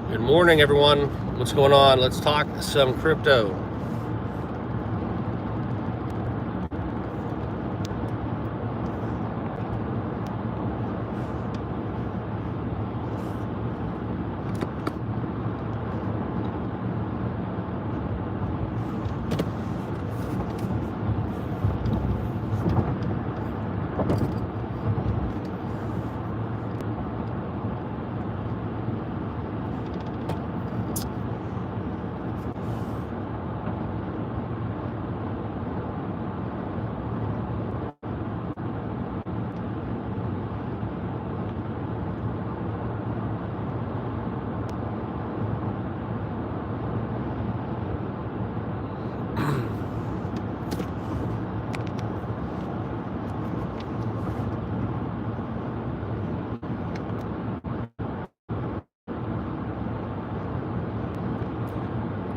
Good morning, everyone. What's going on? Let's talk some crypto.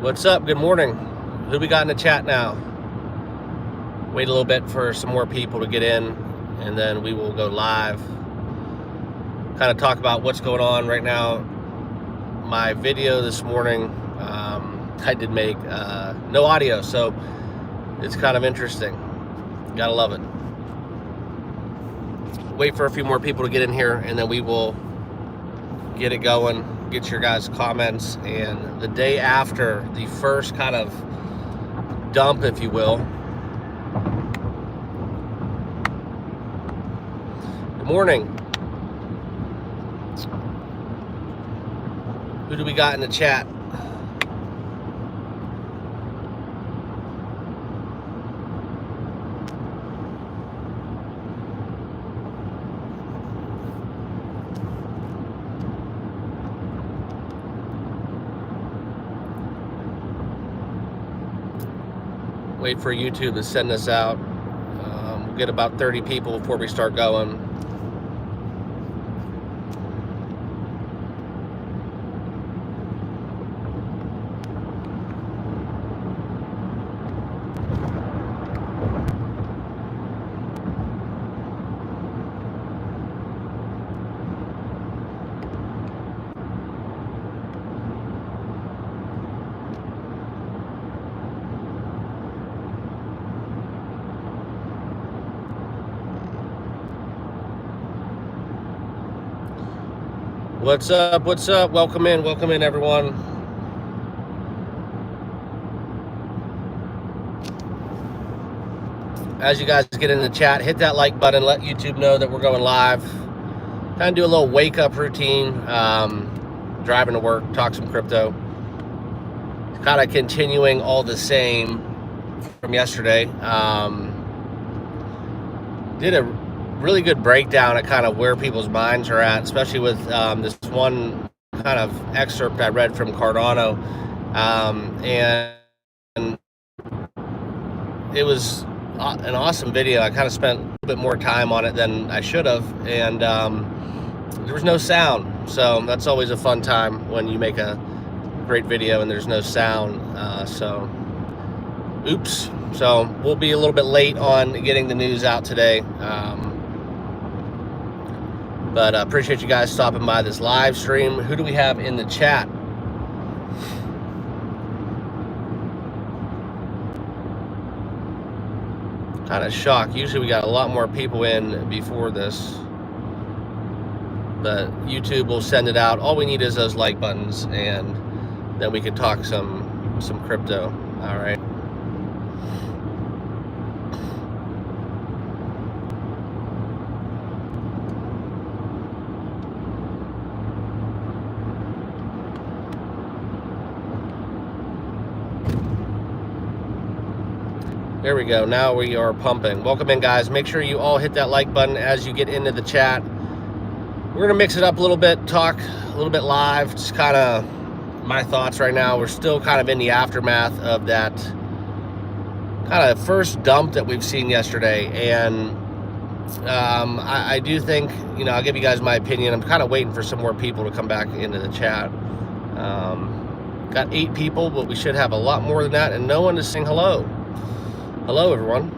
What's up? Good morning. Who we got in the chat now? Wait a little bit for some more people to get in, and then we will go live. Kind of talk about what's going on right now. My video this morning, I did make no audio, so it's kind of interesting. Gotta love it. Wait for a few more people to get in here, and then we will get it going, get your guys' comments. And the day after the first kind of dump, if you will. Good morning. Who do we got in the chat? Wait for YouTube to send this out. We'll get about 30 people before we start going. What's up? What's up? Welcome in, everyone. As you guys get in the chat, hit that like button, let YouTube know that we're going live. Kind of do a little wake up routine, driving to work, talk some crypto. Kind of continuing all the same from yesterday. Did a really good breakdown of kind of where people's minds are at, especially with this one kind of excerpt I read from Cardano, and it was an awesome video. I kind of spent a little bit more time on it than I should have, and there was no sound, so that's always a fun time when you make a great video and there's no sound. Oops. So we'll be a little bit late on getting the news out today. But I appreciate you guys stopping by this live stream. Who do we have in the chat? Kind of shocked. Usually we got a lot more people in before this. But YouTube will send it out. All we need is those like buttons, and then we can talk some crypto. All right. There we go. Now we are pumping. Welcome in, guys. Make sure you all hit that like button as you get into the chat. We're gonna mix it up a little bit, talk a little bit live, just kind of my thoughts right now. We're still kind of in the aftermath of that kind of first dump that we've seen yesterday, and I do think, I'll give you guys my opinion. I'm kind of waiting for some more people to come back into the chat. Got 8 people, but we should have a lot more than that, and no one to sing hello. Hello, everyone.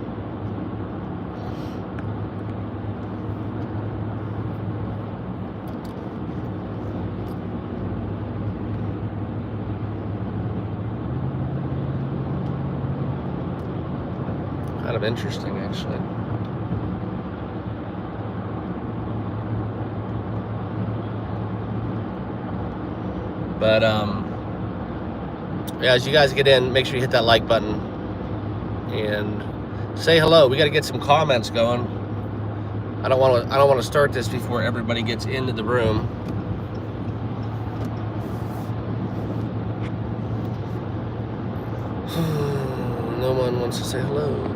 Kind of interesting, actually. But yeah, as you guys get in, make sure you hit that like button and say hello. We got to get some comments going. I don't want to start this before everybody gets into the room. No one wants to say hello.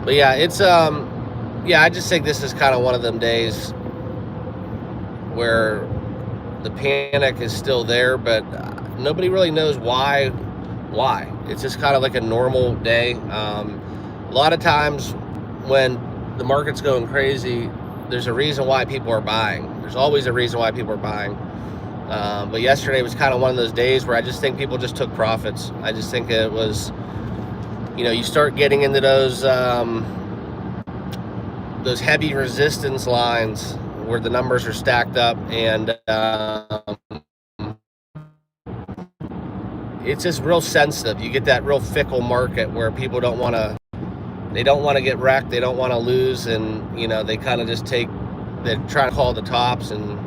But yeah, it's yeah, I just think this is kind of one of them days where the panic is still there, but nobody really knows why. It's just kind of like a normal day. A lot of times when the market's going crazy, there's a reason why people are buying. There's always a reason why people are buying. But yesterday was kind of one of those days where I just think people just took profits. I just think it was, you start getting into those heavy resistance lines where the numbers are stacked up, and it's just real sensitive. You get that real fickle market where people don't want to get wrecked, they don't want to lose, and they kind of just they're trying to call the tops, and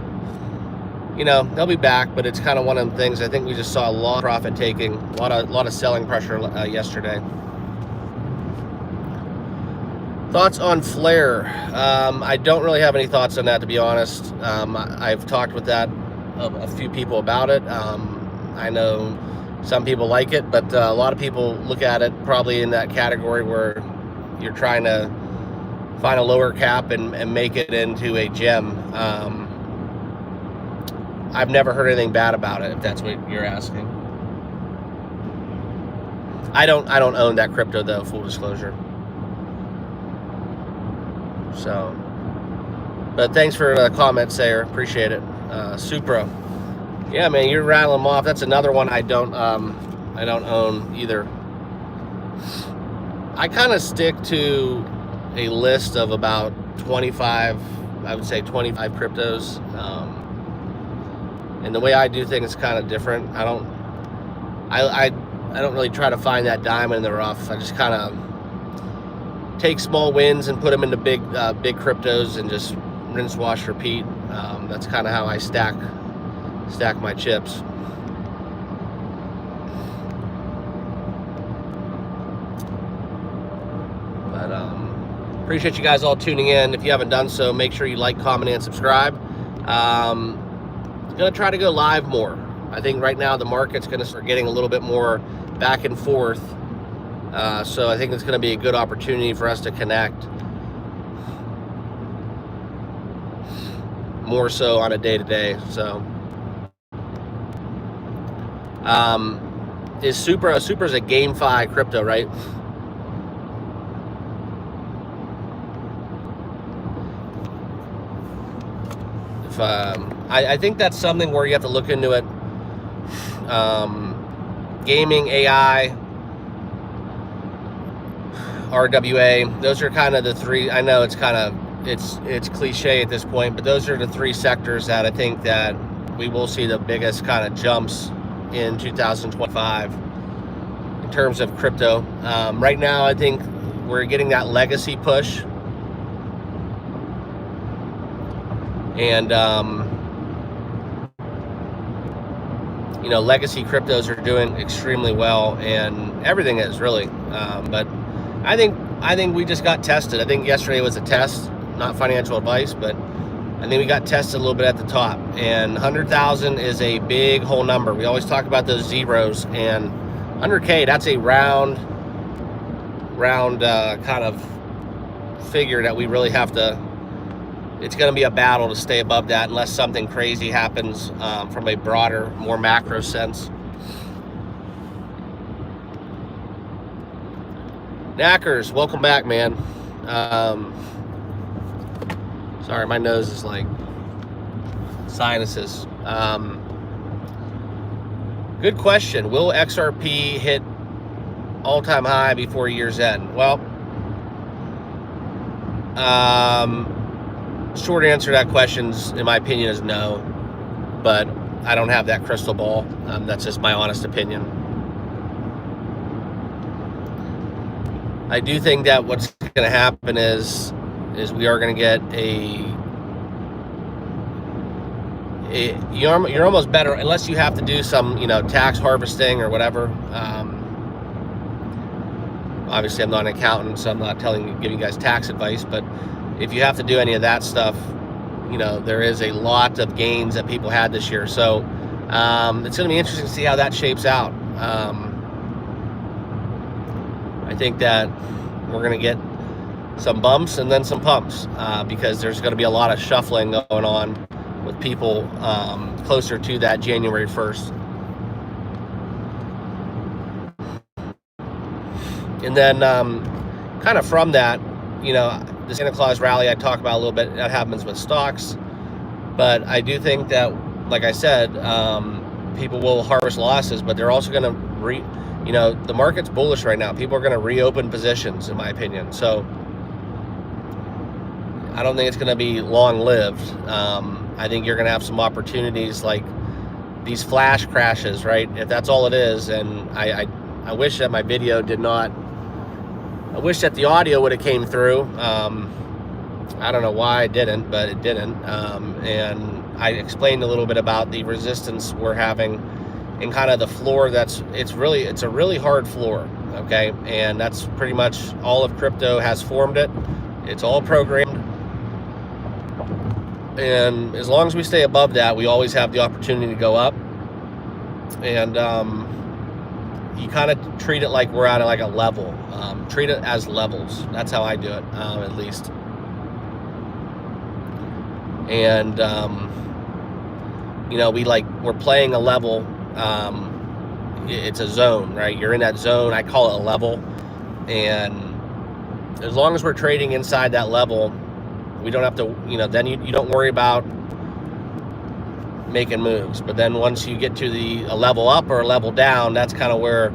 they'll be back, but it's kind of one of them things. I think we just saw a lot of profit taking, a lot of selling pressure yesterday. Thoughts on Flare? I don't really have any thoughts on that, to be honest. I've talked with a few people about it. I know some people like it, but a lot of people look at it probably in that category where you're trying to find a lower cap and make it into a gem. I've never heard anything bad about it, if that's what you're asking. I don't own that crypto, though, full disclosure. So, but thanks for the comment, Sayer. Appreciate it. Supra. Yeah, man, you're rattling them off. That's another one I don't own either. I kind of stick to a list of about 25, I would say 25 cryptos. And the way I do things is kind of different. I don't really try to find that diamond in the rough. I just kind of take small wins and put them into big cryptos and just rinse, wash, repeat. That's kind of how I stack my chips. But appreciate you guys all tuning in. If you haven't done so, make sure you like, comment, and subscribe. Gonna try to go live more. I think right now the market's gonna start getting a little bit more back and forth. So I think it's gonna be a good opportunity for us to connect more so on a day-to-day. So Supra's a GameFi crypto, right? If I think that's something where you have to look into it. Gaming, AI, RWA, those are kind of the three. I know it's cliche at this point, but those are the three sectors that I think that we will see the biggest kind of jumps in 2025 in terms of crypto. Right now, I think we're getting that legacy push, and legacy cryptos are doing extremely well, and everything is really. But I think we just got tested. I think yesterday was a test, not financial advice, but I think we got tested a little bit at the top. And 100,000 is a big whole number. We always talk about those zeros, and 100K, that's a round kind of figure that we really have to. It's going to be a battle to stay above that unless something crazy happens from a broader, more macro sense. Knackers, welcome back, man. Sorry, my nose is like sinuses. Good question. Will XRP hit all-time high before year's end? Well, short answer to that question, in my opinion, is no. But I don't have that crystal ball. That's just my honest opinion. I do think that what's going to happen is we are going to get you're almost better, unless you have to do some, tax harvesting or whatever. Obviously, I'm not an accountant, so I'm not giving you guys tax advice. But if you have to do any of that stuff, there is a lot of gains that people had this year. So it's going to be interesting to see how that shapes out. I think that we're going to get some bumps and then some pumps because there's going to be a lot of shuffling going on with people closer to that January 1st. And then kind of from that, the Santa Claus rally I talked about a little bit, that happens with stocks. But I do think that, like I said, people will harvest losses, but they're also going to the market's bullish right now. People are going to reopen positions, in my opinion. So I don't think it's going to be long-lived. I think you're going to have some opportunities like these flash crashes, right? If that's all it is. And I wish that my video did not. I wish that the audio would have came through. I don't know why it didn't, but it didn't. And I explained a little bit about the resistance we're having and kind of the floor. It's a really hard floor, okay? And that's pretty much all of crypto has formed it. It's all programmed. And as long as we stay above that, we always have the opportunity to go up. And you kind of treat it like we're at like a level. Treat it as levels. That's how I do it, at least. And we're playing a level. It's a zone, right? You're in that zone. I call it a level. And as long as we're trading inside that level, we don't have to, then you don't worry about making moves. But then once you get to a level up or a level down, that's kind of where,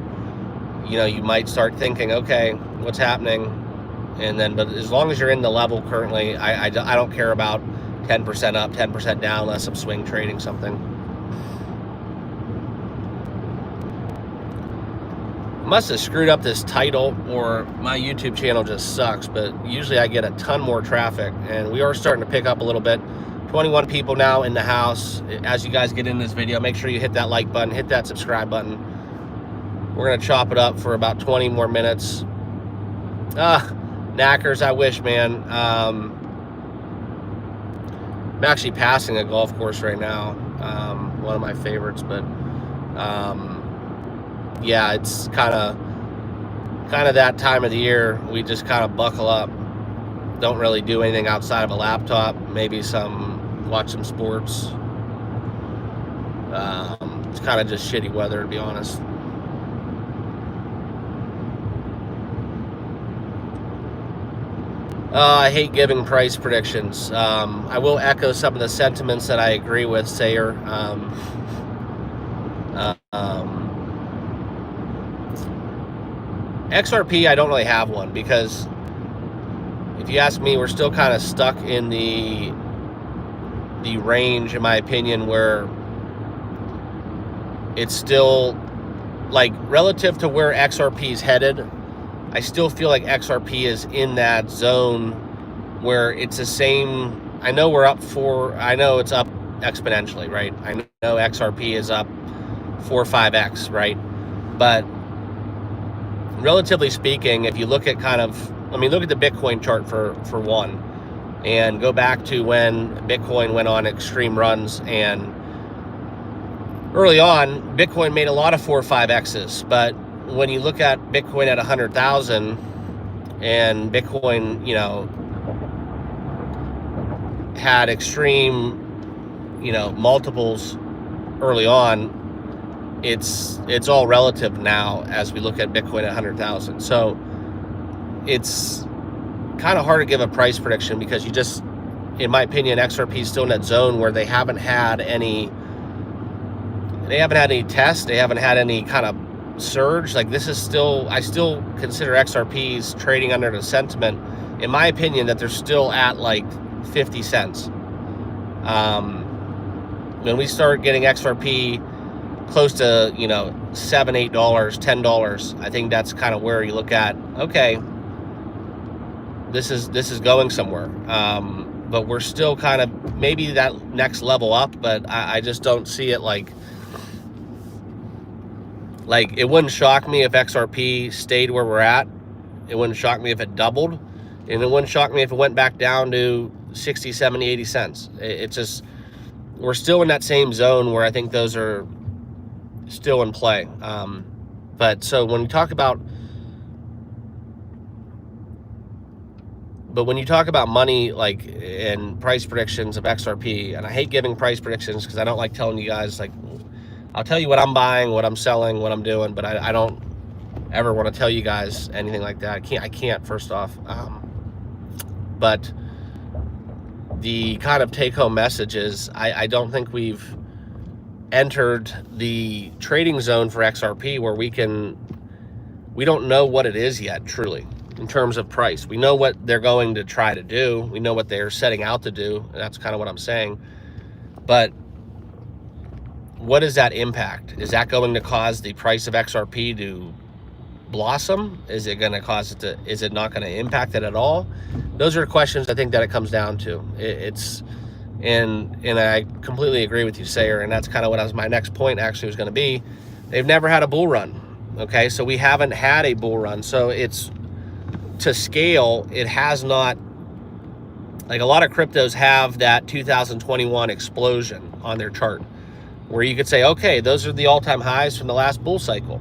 you might start thinking, okay, what's happening? And then, but as long as you're in the level currently, I don't care about 10% up, 10% down, unless I'm swing trading something. Must have screwed up this title, or my YouTube channel just sucks, but usually I get a ton more traffic, and we are starting to pick up a little bit. 21 people now in the house. As you guys get in this video, make sure you hit that like button, hit that subscribe button. We're gonna chop it up for about 20 more minutes. Knackers, I wish, man. I'm actually passing a golf course right now, one of my favorites, but yeah, it's kind of that time of the year. We just kind of buckle up, don't really do anything outside of a laptop, maybe watch some sports. It's kind of just shitty weather, to be honest. I hate giving price predictions. I will echo some of the sentiments that I agree with, Sayer. XRP, I don't really have one, because if you ask me, we're still kind of stuck in the range, in my opinion, where it's still, like, relative to where XRP is headed, I still feel like XRP is in that zone where it's the same. I know it's up exponentially, right? I know XRP is up 4 or 5x, right? But relatively speaking, if you look at look at the Bitcoin chart for one, and go back to when Bitcoin went on extreme runs, and early on, Bitcoin made a lot of 4 or 5x's, but when you look at Bitcoin at 100,000 and Bitcoin, had extreme, multiples early on, it's all relative now as we look at Bitcoin at 100,000. So it's kind of hard to give a price prediction, because in my opinion, XRP is still in that zone where they haven't had any tests, they haven't had any kind of surge. Like, I still consider XRPs trading under the sentiment, in my opinion, that they're still at like 50 cents. When we start getting XRP close to, $7, $8, $10, I think that's kind of where you look at, okay, this is going somewhere. But we're still kind of maybe that next level up, but I just don't see it like it wouldn't shock me if XRP stayed where we're at. It wouldn't shock me if it doubled, and it wouldn't shock me if it went back down to 60, 70, 80 cents. It's just, we're still in that same zone where I think those are still in play. But so when you talk about, money, like, and price predictions of XRP, and I hate giving price predictions because I don't like telling you guys, like, I'll tell you what I'm buying, what I'm selling, what I'm doing, but I don't ever want to tell you guys anything like that. I can't first off. But the kind of take-home message is I don't think we've entered the trading zone for XRP where we don't know what it is yet, truly, in terms of price. We know what they're going to try to do. We know what they're setting out to do. And that's kind of what I'm saying. But what is that impact? Is that going to cause the price of XRP to blossom? Is it going to cause it to, is it not going to impact it at all? Those are questions I think that it comes down to. And I completely agree with you, Sayer, and that's kind of what my next point actually was going to be. They've never had a bull run. Okay, so we haven't had a bull run. So it's, to scale, it has not, like, a lot of cryptos have that 2021 explosion on their chart, where you could say, okay, those are the all-time highs from the last bull cycle.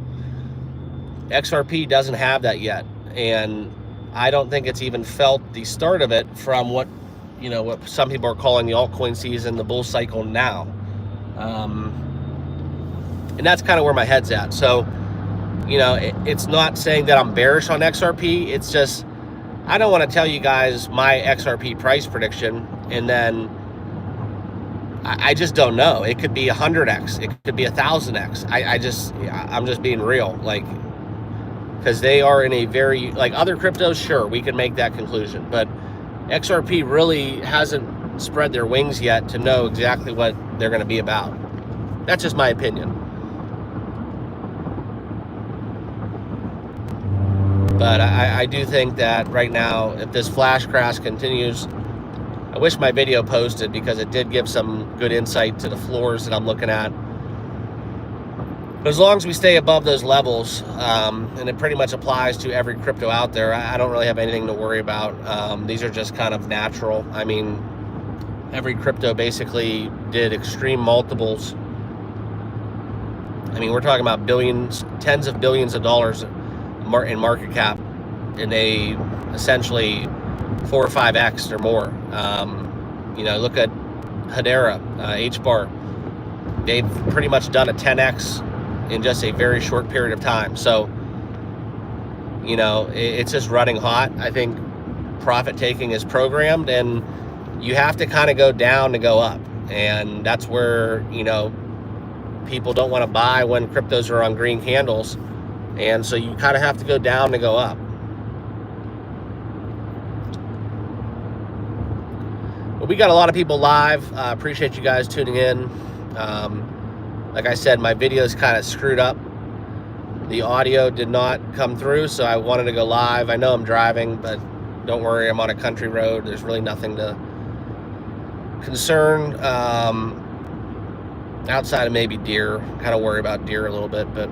XRP doesn't have that yet, and I don't think it's even felt the start of it from what some people are calling the altcoin season, the bull cycle now. And that's kind of where my head's at. So, it's not saying that I'm bearish on XRP. It's just, I don't want to tell you guys my XRP price prediction, and then I just don't know. It could be 100x. It could be 1,000x. I'm just being real. Like, because they are in a very, like, other cryptos, sure, we can make that conclusion. But XRP really hasn't spread their wings yet to know exactly what they're going to be about. That's just my opinion. But I do think that right now, if this flash crash continues, I wish my video posted because it did give some good insight to the floors that I'm looking at. But as long as we stay above those levels, and it pretty much applies to every crypto out there, I don't really have anything to worry about. These are just kind of natural. I mean, every crypto basically did extreme multiples. I mean, we're talking about billions, tens of billions of dollars in market cap, and they essentially 4 or 5x or more. Look at Hbar. They've pretty much done a 10x in just a very short period of time. So, it's just running hot. I think profit taking is programmed, and you have to kind of go down to go up. And that's where, people don't want to buy when cryptos are on green candles. And so you kind of have to go down to go up. But we got a lot of people live. Appreciate you guys tuning in. Like I said, my video is kind of screwed up. The audio did not come through, so I wanted to go live. I know I'm driving, but don't worry, I'm on a country road. There's really nothing to concern. Outside of maybe deer. Kind of worry about deer a little bit, but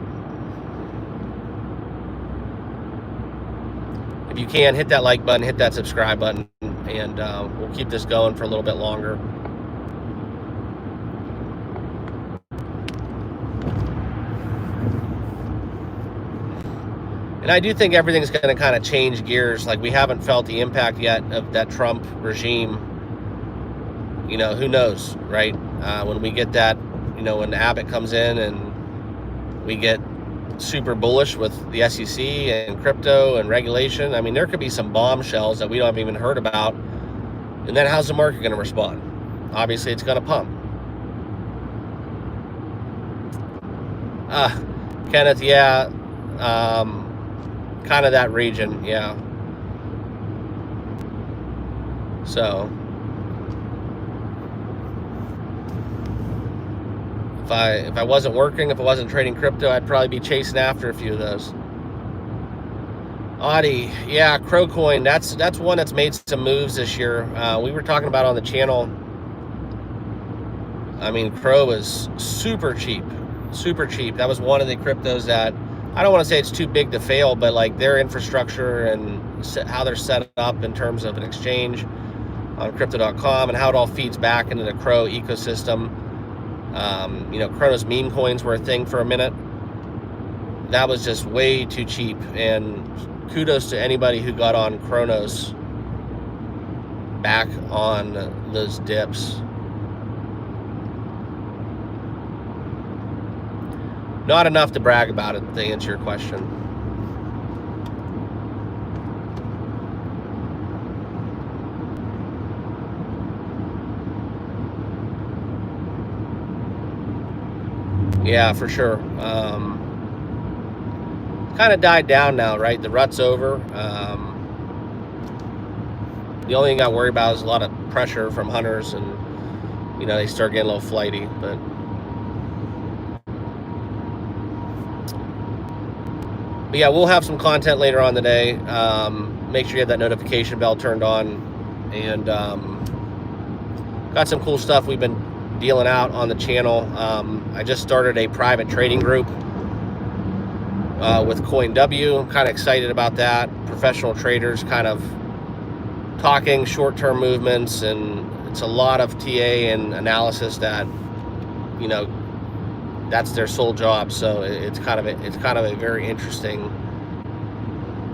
if you can, hit that like button, hit that subscribe button, and we'll keep this going for a little bit longer. And I do think everything's going to kind of change gears. Like, we haven't felt the impact yet of that Trump regime. Who knows, right? When we get that, when Abbott comes in and we get super bullish with the SEC and crypto and regulation, I mean, there could be some bombshells that we don't have even heard about. And then how's the market going to respond? Obviously, it's going to pump. Kenneth, yeah. Kind of that region, yeah. So if I wasn't working, if I wasn't trading crypto, I'd probably be chasing after a few of those. Audi, yeah, Crow Coin. That's one that's made some moves this year. We were talking about on the channel. I mean, Crow is super cheap, super cheap. That was one of the cryptos that I don't want to say it's too big to fail, but like their infrastructure and how they're set up in terms of an exchange on crypto.com and how it all feeds back into the Crow ecosystem. You know, Chronos meme coins were a thing for a minute. That was just way too cheap, and kudos to anybody who got on Chronos back on those dips. Not enough to brag about it, to answer your question. Yeah, for sure. Kind of died down now, right? The rut's over. The only thing I worry about is a lot of pressure from hunters, and you know, they start getting a little flighty. But yeah, we'll have some content later on today. Make sure you have that notification bell turned on, and got some cool stuff we've been dealing out on the channel. I just started a private trading group with CoinW. I'm kind of excited about that. Professional traders kind of talking short-term movements, and it's a lot of TA and analysis that, you know, that's their sole job. So it's kind of a very interesting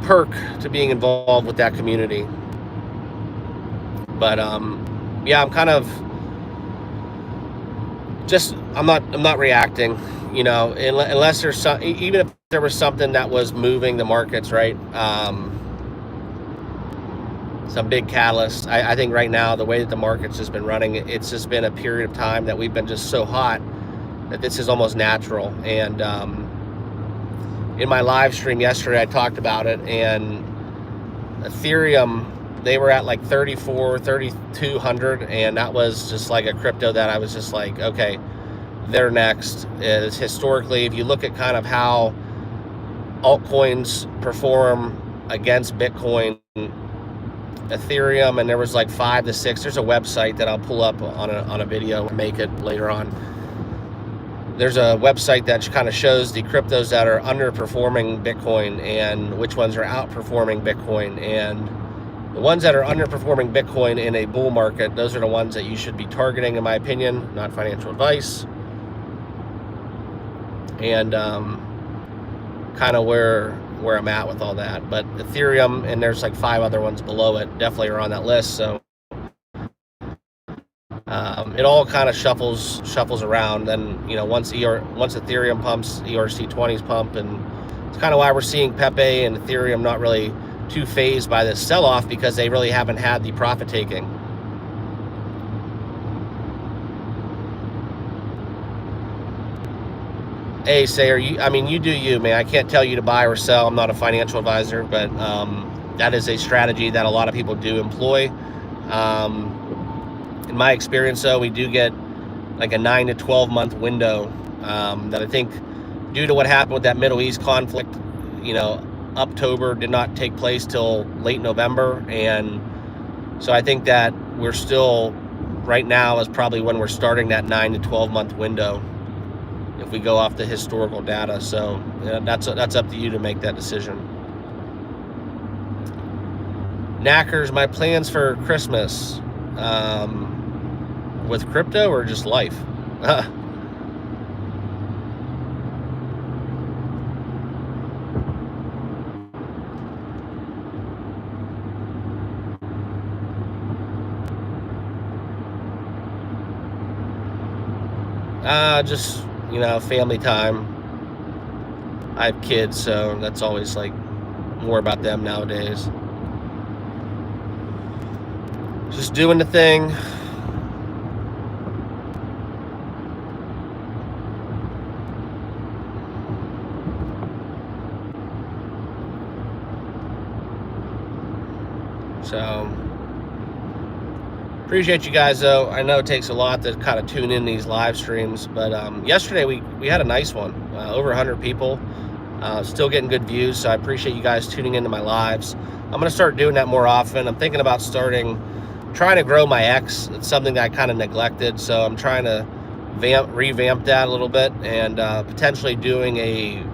perk to being involved with that community. But yeah, I'm kind of just I'm not reacting, you know, unless there's some, even if there was something that was moving the markets, right? Some big catalyst. I think right now the way that the market's just been running, it's just been a period of time that we've been just so hot that this is almost natural. And in my live stream yesterday, I talked about it, and Ethereum, they were at like 3,200, and that was just like a crypto that I was just like, okay, they're next. Is historically, if you look at kind of how altcoins perform against Bitcoin, Ethereum, and there was like 5 to 6. There's a website that I'll pull up on a video and make it later on. There's a website that kind of shows the cryptos that are underperforming Bitcoin and which ones are outperforming Bitcoin. And the ones that are underperforming Bitcoin in a bull market, those are the ones that you should be targeting, in my opinion, not financial advice. And kind of where I'm at with all that. But Ethereum, and there's like 5 other ones below it, definitely are on that list. So it all kind of shuffles around. Then, you know, once Ethereum pumps, ERC20s pump, and it's kind of why we're seeing Pepe and Ethereum not really too phased by this sell-off, because they really haven't had the profit taking. Hey, Sayer, you do you, man. I can't tell you to buy or sell. I'm not a financial advisor, but that is a strategy that a lot of people do employ. In my experience, though, we do get like a 9 to 12 month window that I think, due to what happened with that Middle East conflict, you know, October did not take place till late November. And so I think that we're still, right now is probably when we're starting that 9 to 12 month window, if we go off the historical data. So that's up to you to make that decision. Knackers, my plans for Christmas, with crypto or just life? Just, you know, family time. I have kids, so that's always like more about them nowadays. Just doing the thing. So appreciate you guys, though. I know it takes a lot to kind of tune in these live streams, but yesterday we had a nice one. Over 100 people. Still getting good views, so I appreciate you guys tuning into my lives. I'm going to start doing that more often. I'm thinking about trying to grow my X. It's something that I kind of neglected, so I'm trying to revamp that a little bit, and potentially doing a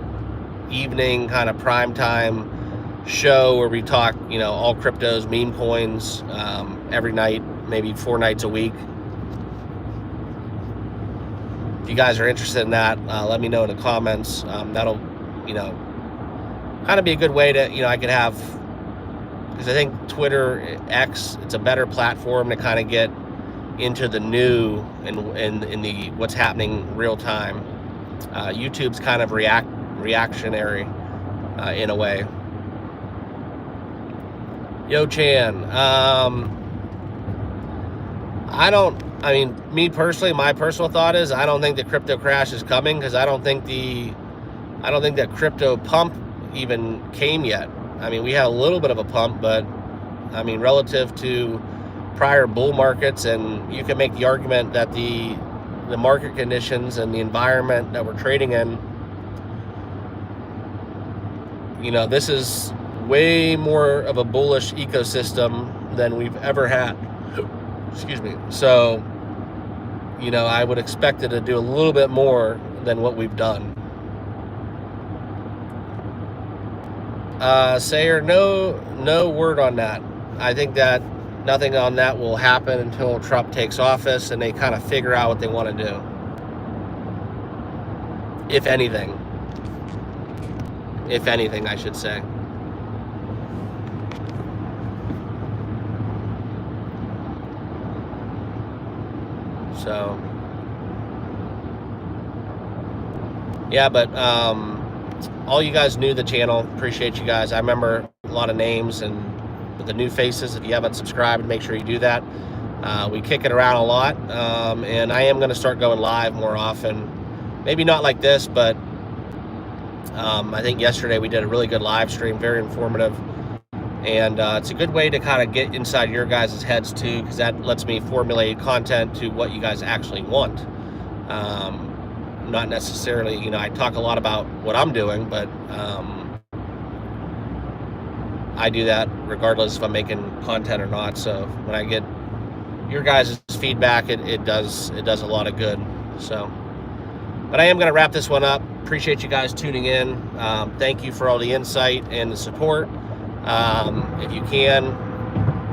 evening kind of prime time show where we talk, all cryptos, meme coins, every night, maybe 4 nights a week. If you guys are interested in that, let me know in the comments. That'll, kind of be a good way to, I could have, because I think Twitter, X, it's a better platform to kind of get into the new and in the what's happening real time. YouTube's kind of reactionary in a way. Yo Chan, me personally, my personal thought is I don't think the crypto crash is coming, because I don't think that crypto pump even came yet. We had a little bit of a pump, but relative to prior bull markets, and you can make the argument that the market conditions and the environment that we're trading in, this is way more of a bullish ecosystem than we've ever had. Excuse me. So, I would expect it to do a little bit more than what we've done. Sayer, no word on that. I think that nothing on that will happen until Trump takes office and they kind of figure out what they want to do. If anything, I should say. So, yeah, but all you guys new to the channel, appreciate you guys. I remember a lot of names, and with the new faces, if you haven't subscribed, make sure you do that. We kick it around a lot, and I am going to start going live more often. Maybe not like this, but I think yesterday we did a really good live stream, very informative. And it's a good way to kind of get inside your guys' heads too, because that lets me formulate content to what you guys actually want. Not necessarily, I talk a lot about what I'm doing, but I do that regardless if I'm making content or not. So when I get your guys' feedback, it does a lot of good. So, but I am going to wrap this one up. Appreciate you guys tuning in. Thank you for all the insight and the support. If you can,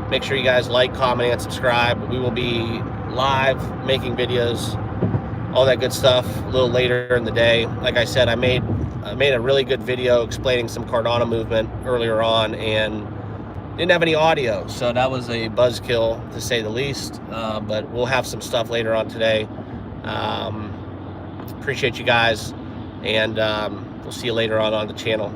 make sure you guys like, comment, and subscribe. We will be live making videos, all that good stuff, a little later in the day. Like I said, I made a really good video explaining some Cardano movement earlier on, and didn't have any audio, so that was a buzzkill to say the least. But we'll have some stuff later on today. Appreciate you guys, and we'll see you later on the channel.